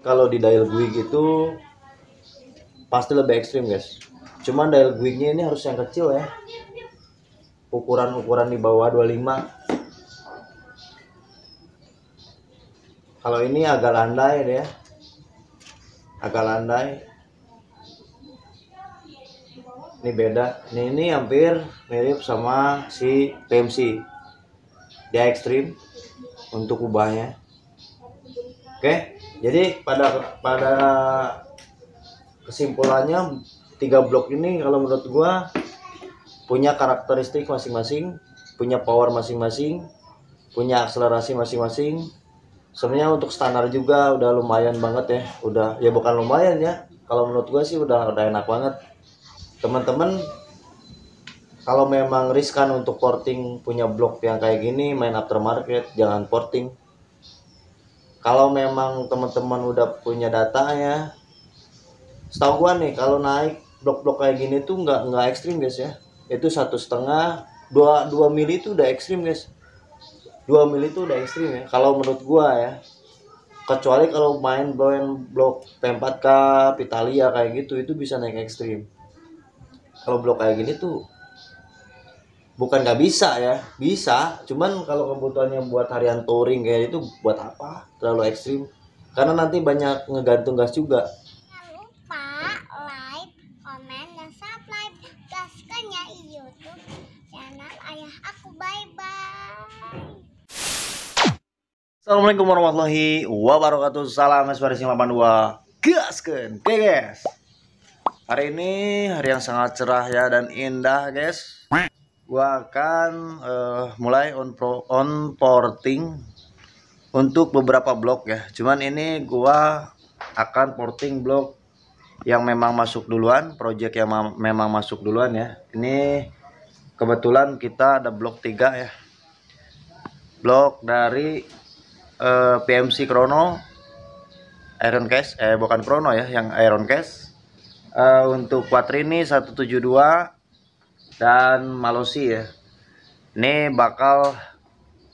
kalau di dial guig itu pasti lebih ekstrim guys. Cuman dial guignya ini harus yang kecil ya, ukuran di bawah 25. Kalau ini agak landai deh, agak landai. Ini beda. Ini hampir mirip sama si PMC. Dia ekstrim untuk ubahnya. Oke, jadi pada kesimpulannya 3 blok ini kalau menurut gua punya karakteristik masing-masing, punya power masing-masing, punya akselerasi masing-masing. Sebenarnya untuk standar juga udah lumayan banget ya, udah ya bukan lumayan ya, kalau menurut gua sih udah enak banget. Teman-teman kalau memang riskan untuk porting punya blok yang kayak gini, main aftermarket, jangan porting. Kalau memang teman-teman udah punya data ya, setahu gua nih kalau naik blok-blok kayak gini tuh nggak ekstrim guys ya, itu 1,5 2 mili itu udah ekstrim guys. 2 mili itu udah ekstrim ya kalau menurut gua ya, kecuali kalau main blok P4K Italia kayak gitu, itu bisa naik ekstrim. Kalau blok kayak gini tuh bukan nggak bisa ya, bisa, cuman kalau kebutuhannya buat harian touring kayak itu buat apa terlalu ekstrim, karena nanti banyak ngegantung gas juga. Jangan lupa like, komen, dan subscribe gaskan ya YouTube channel ayah aku. Bye-bye. Assalamualaikum warahmatullahi wabarakatuh. Salam Esparisi 82. Gaskan. Oke guys, hari ini hari yang sangat cerah ya dan indah guys. Gua akan mulai on porting untuk beberapa blok ya. Cuman ini gua akan porting blok yang memang masuk duluan, project yang memang masuk duluan ya. Ini kebetulan kita ada blok 3 ya. Blok dari PMC Chrono Iron Case, bukan Chrono ya, yang Iron Case. Untuk Quattrini 172 dan Malosi ya. Ini bakal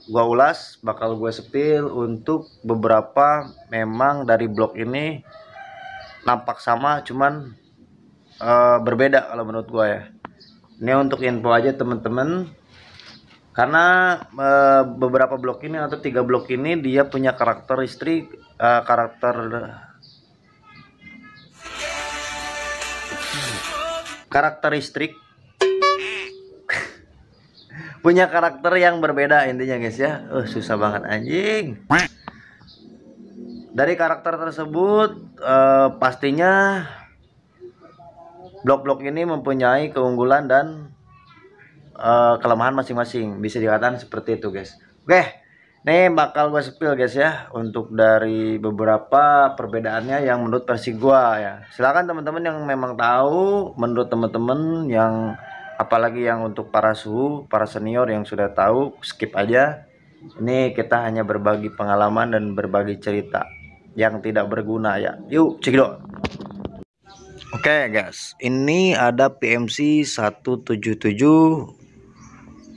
gua ulas, bakal gue sepil untuk beberapa memang dari blok ini nampak sama, cuman berbeda kalau menurut gua ya. Ini untuk info aja temen-temen, karena beberapa blok ini atau 3 blok ini dia punya karakteristik punya karakter yang berbeda intinya guys ya. Susah banget anjing. Dari karakter tersebut pastinya blok-blok ini mempunyai keunggulan dan kelemahan masing-masing, bisa dikatakan seperti itu guys. Oke, ini bakal gue spill guys ya untuk dari beberapa perbedaannya yang menurut versi gua ya. Silakan teman-teman yang memang tahu, menurut teman-teman yang apalagi yang untuk para suhu, para senior yang sudah tahu, skip aja. Ini kita hanya berbagi pengalaman dan berbagi cerita yang tidak berguna ya. Yuk cekidot. Oke guys, ini ada PMC 177.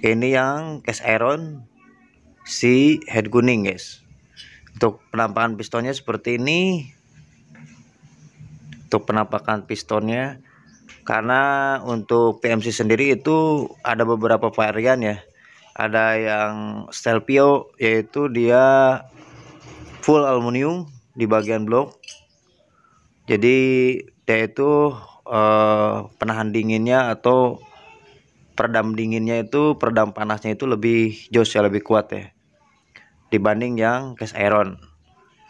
Ini yang case iron si head kuning guys. Untuk penampakan pistonnya seperti ini. Untuk penampakan pistonnya, karena untuk PMC sendiri itu ada beberapa varian ya. Ada yang Stelvio, yaitu dia full aluminium di bagian blok. Jadi dia itu penahan dinginnya atau peredam dinginnya itu, peredam panasnya itu lebih jos ya, lebih kuat ya dibanding yang cast iron.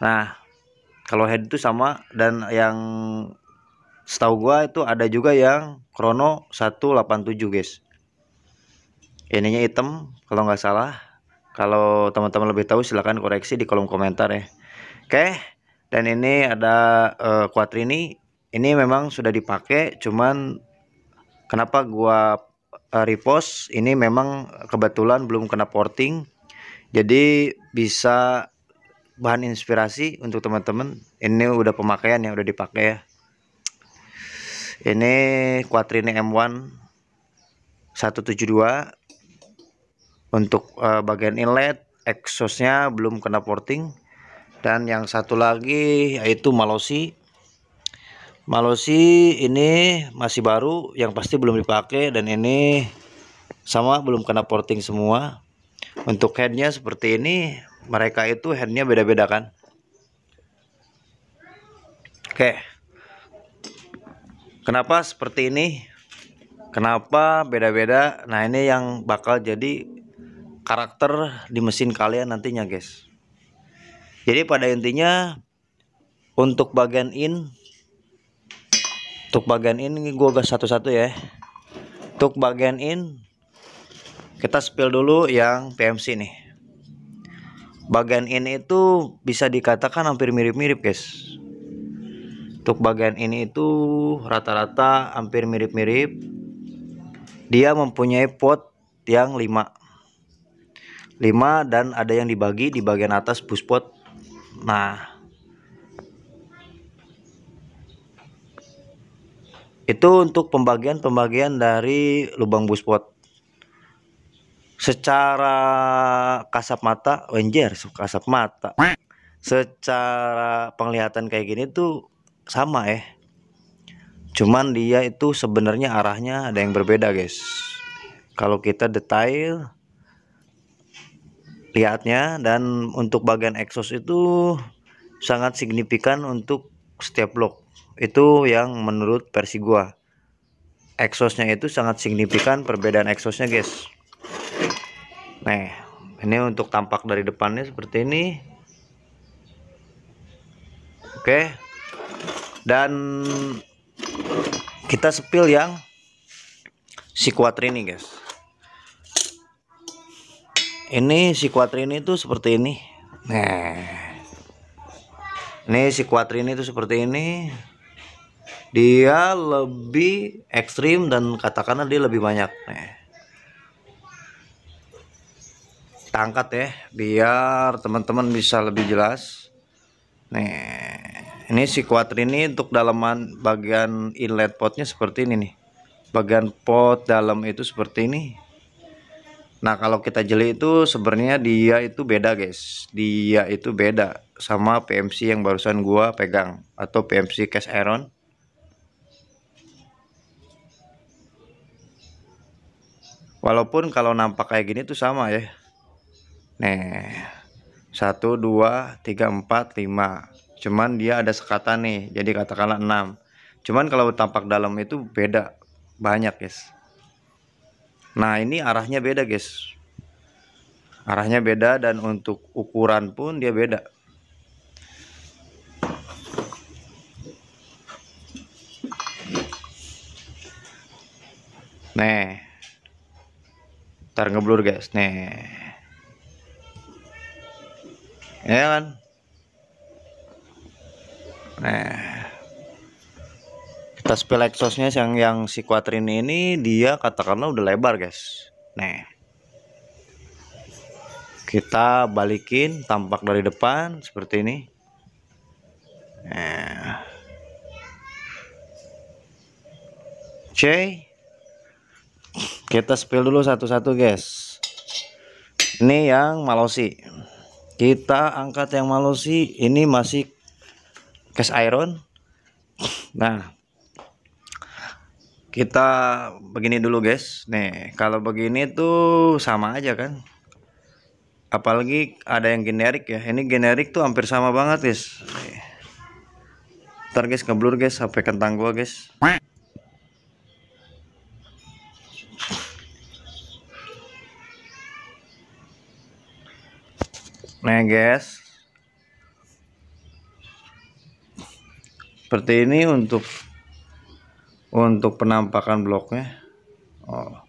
Nah, kalau head itu sama, dan yang setahu gua itu ada juga yang Chrono 187 guys. Ininya hitam kalau nggak salah. Kalau teman-teman lebih tahu silahkan koreksi di kolom komentar ya. Oke, dan ini ada Quattrini. Ini memang sudah dipakai, cuman kenapa gua repost ini, memang kebetulan belum kena porting, jadi bisa bahan inspirasi untuk teman-teman. Ini udah pemakaian ya, udah dipakai ya. Ini Quattrini M1 172. Untuk bagian inlet exhaustnya belum kena porting, Dan yang satu lagi yaitu Malossi. Malossi ini masih baru, yang pasti belum dipakai, dan ini sama belum kena porting semua. Untuk headnya seperti ini, mereka itu headnya beda-beda kan. Oke, kenapa seperti ini? Kenapa beda-beda? Nah, ini yang bakal jadi karakter di mesin kalian nantinya, guys. Jadi pada intinya untuk bagian in, ini gue gas satu-satu ya. Untuk bagian in kita spill dulu yang PMC nih. Bagian in itu bisa dikatakan hampir mirip-mirip, guys. Untuk bagian ini itu rata-rata hampir mirip-mirip. Dia mempunyai pot yang 5 dan ada yang dibagi di bagian atas bus pot. Nah, itu untuk pembagian dari lubang bus pot. Secara kasat mata, kasat mata. Secara penglihatan kayak gini tuh sama ya. Cuman dia itu sebenarnya arahnya ada yang berbeda, guys. Kalau kita detail lihatnya, dan untuk bagian exhaust itu sangat signifikan untuk setiap blok. Itu yang menurut versi gua. Exhaustnya itu sangat signifikan perbedaan exhaustnya, guys. Nah, ini untuk tampak dari depannya seperti ini. Oke. Dan kita spill yang si Quattrini, guys. Ini si Quattrini itu seperti ini. Nah, ini si Quattrini itu seperti ini. Dia lebih ekstrim dan katakanlah dia lebih banyak. Nah, kita angkat ya biar teman-teman bisa lebih jelas. Nih, ini si Quattrini untuk dalaman bagian inlet potnya seperti ini nih. Bagian pot dalam itu seperti ini. Nah, kalau kita jeli itu sebenarnya dia itu beda, guys. Dia itu beda sama PMC yang barusan gua pegang atau PMC cast iron. Walaupun kalau nampak kayak gini tuh sama ya. Nih, 1 2 3 4 5. Cuman dia ada sekatan nih. Jadi katakanlah 6. Cuman kalau tampak dalam itu beda banyak, guys. Nah, ini arahnya beda, guys. Arahnya beda, dan untuk ukuran pun dia beda. Nih, ntar ngeblur, guys. Nih, ya kan. Nah, kita spill exhaustnya yang si Quattrini ini dia katakanlah udah lebar, guys. Nah, kita balikin tampak dari depan seperti ini. Nah, kita spill dulu satu-satu, guys. Ini yang Malossi. Kita angkat yang Malossi. Ini masih cast iron. Nah, kita begini dulu, guys. Nih, kalau begini tuh sama aja kan. Apalagi ada yang generik ya. Ini generik tuh hampir sama banget, guys. Nih. Ntar, guys, ngeblur, guys, HP kentang gua, guys. Nah, guys, seperti ini untuk penampakan bloknya. Oh,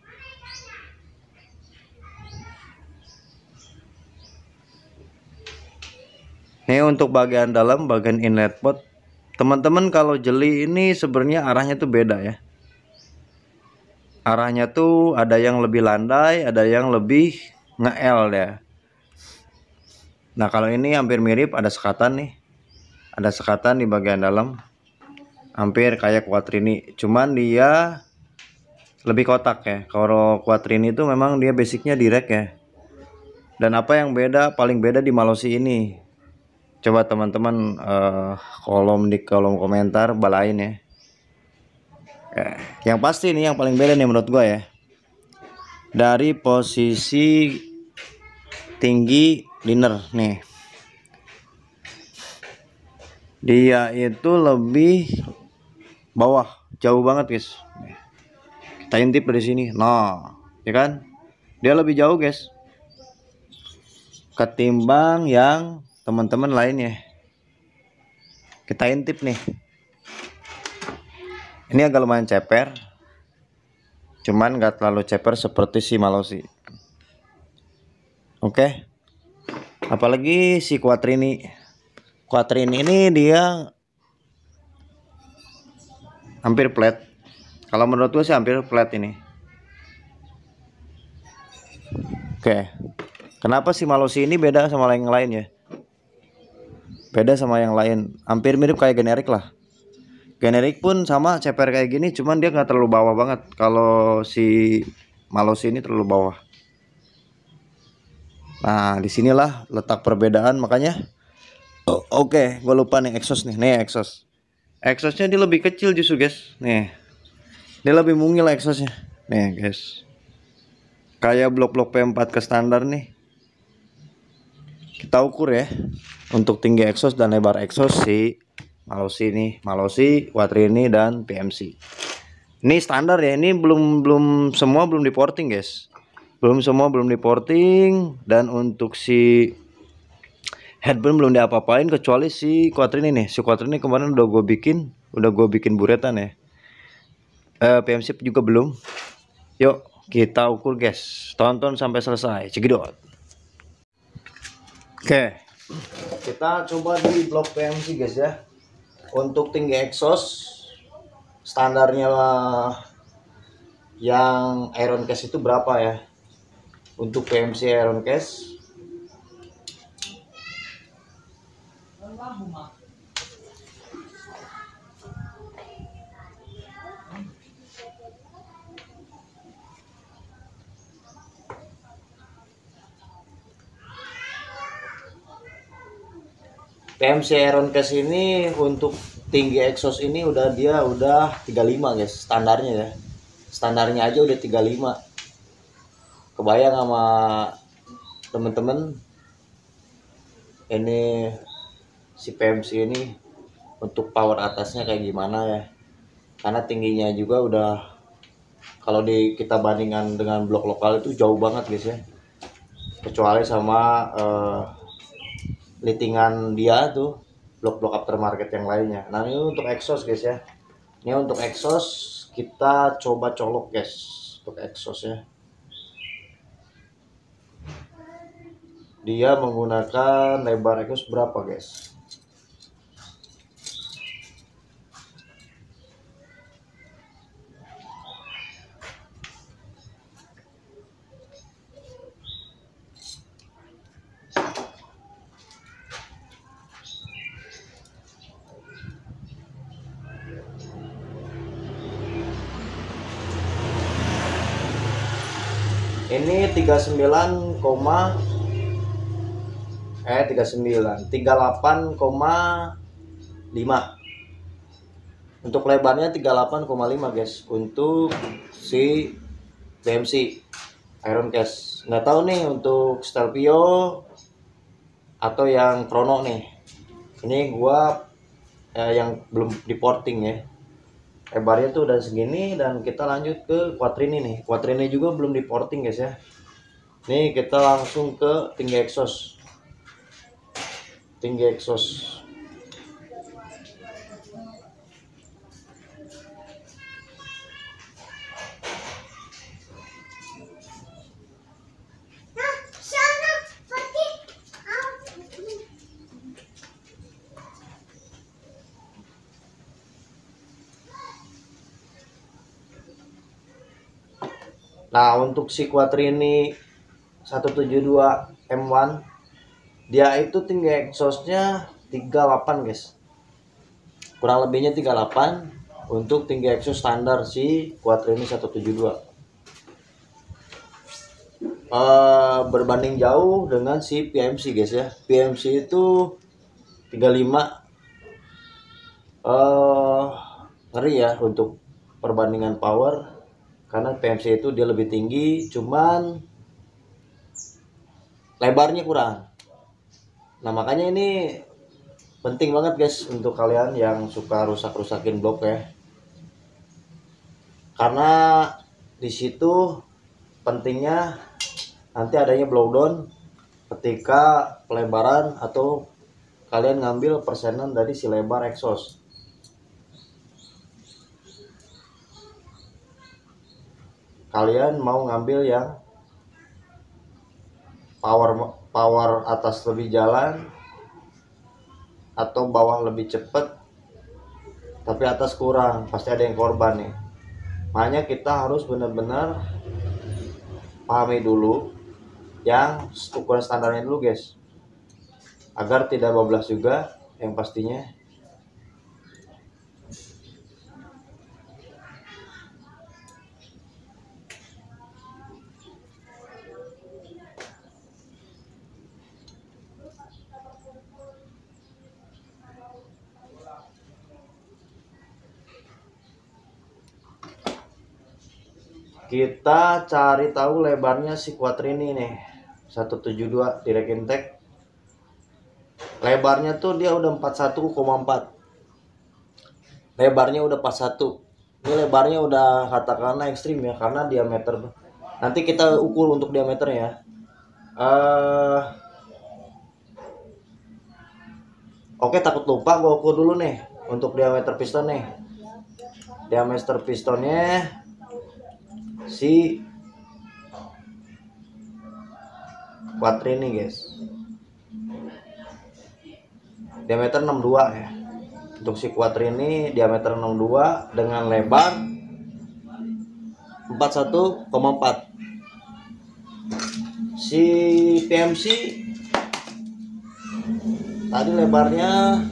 ini untuk bagian dalam, bagian inlet pot. Teman-teman kalau jeli ini sebenarnya arahnya tuh beda ya. Arahnya tuh ada yang lebih landai, ada yang lebih nge-L ya. Nah, kalau ini hampir mirip, ada sekatan nih. Ada sekatan di bagian dalam. Hampir kayak Quattrini. Cuman dia lebih kotak ya. Kalau Quattrini itu memang dia basicnya direct ya. Dan apa yang beda, paling beda di Malossi ini. Coba teman-teman di kolom komentar balain ya. Yang pasti nih yang paling beda nih menurut gua ya, dari posisi tinggi liner nih, dia itu lebih bawah, jauh banget guys. Kita intip dari sini, nah ya kan, dia lebih jauh guys ketimbang yang teman-teman lainnya. Kita intip nih, ini agak lumayan ceper, cuman gak terlalu ceper seperti si Mallozy. Oke. Apalagi si Quattrini ini dia hampir flat. Kalau menurut gue sih hampir flat ini. Oke. Kenapa si Mallozy ini beda sama yang lain ya? Beda sama yang lain, hampir mirip kayak generik lah. Generik pun sama ceper kayak gini, cuman dia nggak terlalu bawah banget. Kalau si Mallozy ini terlalu bawah. Nah, disinilah letak perbedaan, makanya. Oke, gue lupa nih exhaust nih. Nih exhaustnya dia lebih kecil justru guys. Nih, dia lebih mungil exhaustnya. Nih guys, kayak blok-blok P4 ke standar nih. Kita ukur ya untuk tinggi exhaust dan lebar exhaust si Mallozy nih, Mallozy, Quattrini dan PMC. Ini standar ya, ini belum semua belum diporting guys. Belum semua belum diporting, dan untuk si headband belum diapa-apain kecuali si Quattrini nih. Si Quattrini kemarin udah gue bikin buretan ya. PMC juga belum. Yuk kita ukur guys, tonton sampai selesai, cekidot. Oke, kita coba di blok PMC guys ya. Untuk tinggi exhaust standarnya yang iron case itu berapa ya? Untuk PMC iron case iron case ini untuk tinggi exhaust ini udah 35 guys, standarnya ya. Standarnya aja udah 35. Kebayang sama temen-temen ini si PMC ini untuk power atasnya kayak gimana ya, karena tingginya juga udah, kalau kita bandingkan dengan blok lokal itu jauh banget guys ya, kecuali sama litingan dia tuh blok-blok aftermarket yang lainnya. Nah ini untuk exhaust guys ya, ini untuk exhaust kita coba colok guys untuk exhaust ya. Dia menggunakan lebar exhaust berapa guys? Ini 38,5. Untuk lebarnya 38,5 guys untuk si PMC iron case. Nggak tahu nih untuk Stelvio atau yang Chrono nih. Ini gua yang belum diporting ya. Lebarnya tuh udah segini, dan kita lanjut ke Quattrini nih. Quattrini juga belum diporting guys ya. Nih kita langsung ke tinggi exhaust. Tinggi exhaust. Nah untuk si Quattrini 172 M1 dia itu tinggi exhaustnya 38 guys, kurang lebihnya 38 untuk tinggi exhaust standar si Quattrini 172. Berbanding jauh dengan si PMC guys ya. PMC itu 35 ngeri ya untuk perbandingan power, karena PMC itu dia lebih tinggi, cuman lebarnya kurang. Nah makanya ini penting banget guys untuk kalian yang suka rusak-rusakin blok ya, karena di situ pentingnya nanti adanya blowdown ketika pelebaran atau kalian ngambil persenan dari si lebar exhaust. Kalian mau ngambil yang power atas lebih jalan atau bawah lebih cepat tapi atas kurang, pasti ada yang korban nih. Makanya kita harus benar-benar pahami dulu yang ukuran standarnya dulu guys, agar tidak bablas juga yang pastinya. Kita cari tahu lebarnya si Quattrini nih 172 direct intake. Lebarnya tuh dia udah 41,4. Lebarnya udah 41. Ini lebarnya udah katakanlah ekstrim ya, karena diameter. Nanti kita ukur untuk diameternya. Oke, takut lupa, gua ukur dulu nih untuk diameter piston nih. Diameter pistonnya si Quattrini guys, diameter 62 ya. Untuk si Quattrini diameter 62 dengan lebar 41,4. Si PMC tadi lebarnya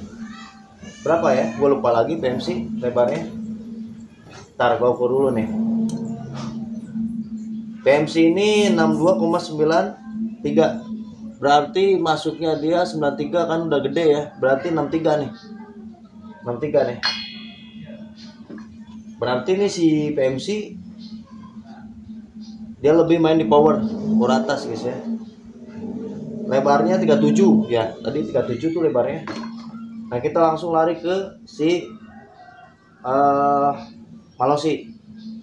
berapa ya, gue lupa lagi PMC lebarnya. Ntar gue ukur dulu nih. PMC ini 62,93, berarti masuknya dia 93 kan udah gede ya, berarti 63 nih. 63 nih. Berarti nih si PMC dia lebih main di power atas guys ya. Lebarnya 37 ya, tadi 37 tuh lebarnya. Nah kita langsung lari ke si Malossi.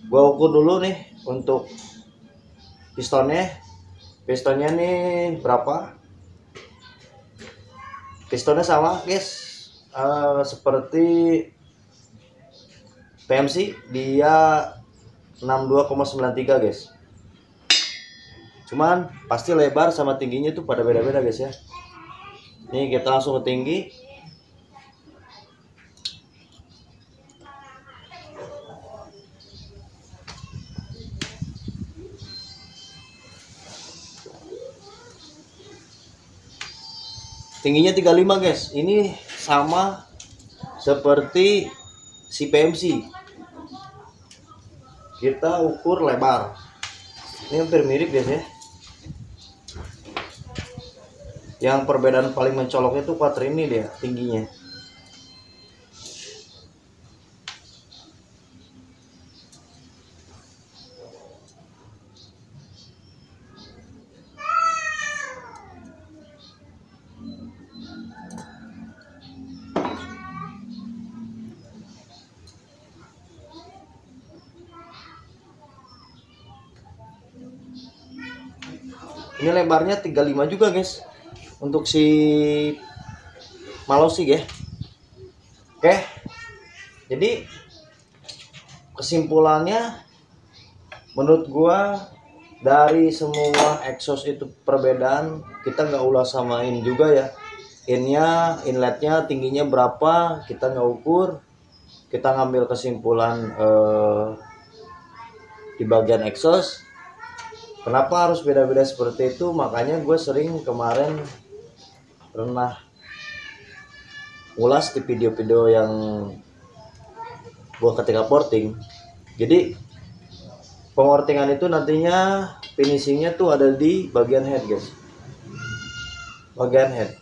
Gua ukur dulu nih untuk pistonnya nih berapa. Pistonnya sama guys, seperti PMC, dia 62,93 guys. Cuman pasti lebar sama tingginya tuh pada beda-beda guys ya. Nih kita langsung ke tinggi. Tingginya 35 guys. Ini sama seperti si PMC. Kita ukur lebar. Ini hampir mirip guys ya. Yang perbedaan paling mencoloknya itu Quattrini dia tingginya. Ini lebarnya 35 juga guys untuk si Malossi ya. Oke, jadi kesimpulannya menurut gua dari semua exhaust itu perbedaan, kita nggak ulas samain juga ya. Inletnya tingginya berapa kita nggak ukur, kita ngambil kesimpulan di bagian exhaust. Kenapa harus beda-beda seperti itu? Makanya gue sering kemarin pernah ulas di video-video yang gue ketika porting. Jadi pengortingan itu nantinya finishingnya tuh ada di bagian head guys, bagian head.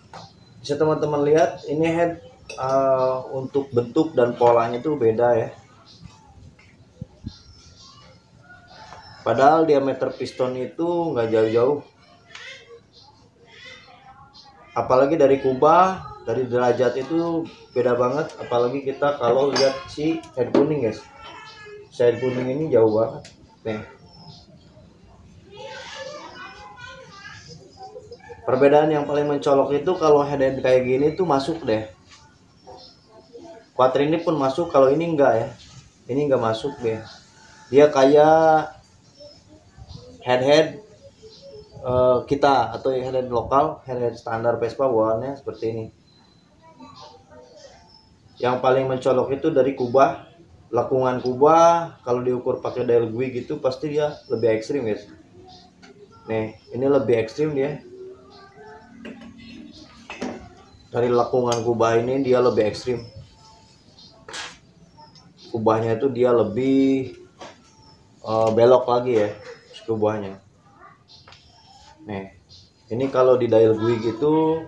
Bisa teman-teman lihat ini head untuk bentuk dan polanya tuh beda ya. Padahal diameter piston itu nggak jauh-jauh. Apalagi dari kubah, dari derajat itu beda banget. Apalagi kita kalau lihat si head kuning guys. Si head kuning ini jauh banget. Nih. Perbedaan yang paling mencolok itu kalau head kayak gini tuh masuk deh. Quattro ini pun masuk, kalau ini enggak ya. Ini enggak masuk deh. Dia kayak head kita atau head lokal, head standar Vespa bawaannya seperti ini. Yang paling mencolok itu dari kubah, lakungan kubah. Kalau diukur pakai dial gue gitu pasti dia lebih ekstrim guys. Nih, ini lebih ekstrim dia. Dari lakungan kubah ini dia lebih ekstrim. Kubahnya itu dia lebih belok lagi ya kubahnya. Nih, ini kalau di dial gue gitu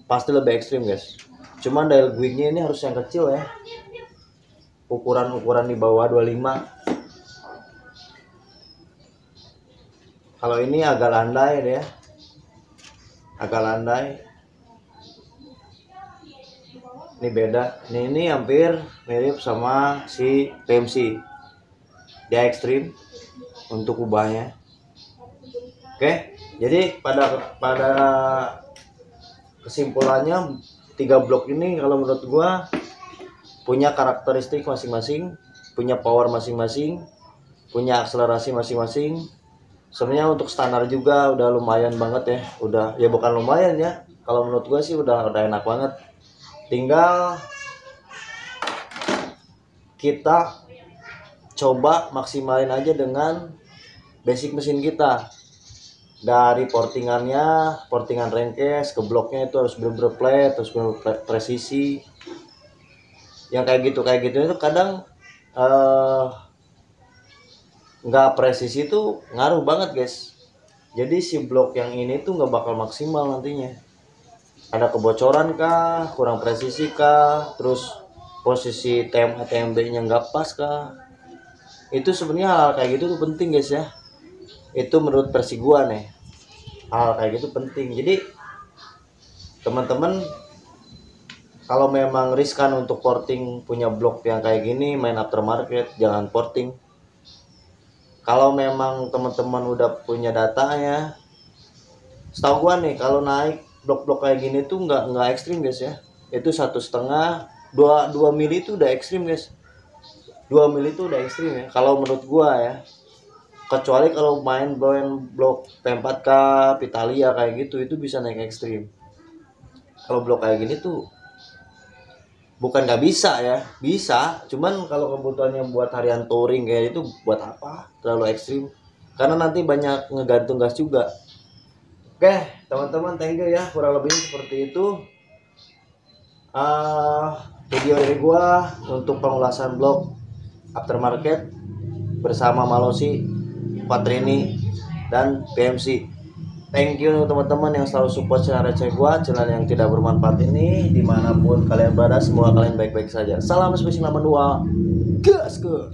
pasti lebih ekstrim guys. Cuman dial gue-nya ini harus yang kecil ya. Ukuran di bawah 25. Kalau ini agak landai ya. Agak landai. Ini beda. Ini hampir mirip sama si PMC. Dia ekstrim untuk kubahnya. Oke, jadi pada kesimpulannya 3 blok ini kalau menurut gua punya karakteristik masing-masing, punya power masing-masing, punya akselerasi masing-masing. Sebenarnya untuk standar juga udah lumayan banget ya. Udah ya bukan lumayan ya. Kalau menurut gua sih udah enak banget. Tinggal kita coba maksimalin aja dengan basic mesin kita. Dari portingannya, portingan rengkes ke bloknya itu harus bener-bener flat, harus bener-bener presisi. Yang kayak gitu itu kadang nggak presisi itu ngaruh banget guys. Jadi si blok yang ini tuh nggak bakal maksimal nantinya. Ada kebocoran kah, kurang presisi kah, terus posisi TMB-nya nggak pas kah. Itu sebenarnya hal kayak gitu tuh penting guys ya. Itu menurut versi gua nih, hal kayak gitu penting. Jadi teman-teman kalau memang riskan untuk porting punya blok yang kayak gini, main aftermarket, jangan porting. Kalau memang teman-teman udah punya datanya, setahu gua nih kalau naik blok-blok kayak gini tuh nggak ekstrim guys ya. Itu 1,5 2 mili itu udah ekstrim guys. 2 mili itu udah ekstrim ya kalau menurut gua ya. Kecuali kalau main blok P4K, Italia kayak gitu, itu bisa naik ekstrim. Kalau blok kayak gini tuh bukan nggak bisa ya, bisa. Cuman kalau kebutuhannya buat harian touring kayak itu buat apa? Terlalu ekstrim. Karena nanti banyak ngegantung gas juga. Oke, teman-teman, thank you ya. Kurang lebih seperti itu. Video dari gua untuk pengulasan blok aftermarket bersama Malossi, Quattrini, dan PMC. Thank you teman-teman yang selalu support channel receh gua, channel yang tidak bermanfaat ini. Dimanapun kalian berada, semoga kalian baik-baik saja. Salam Spesial 82, gas ke.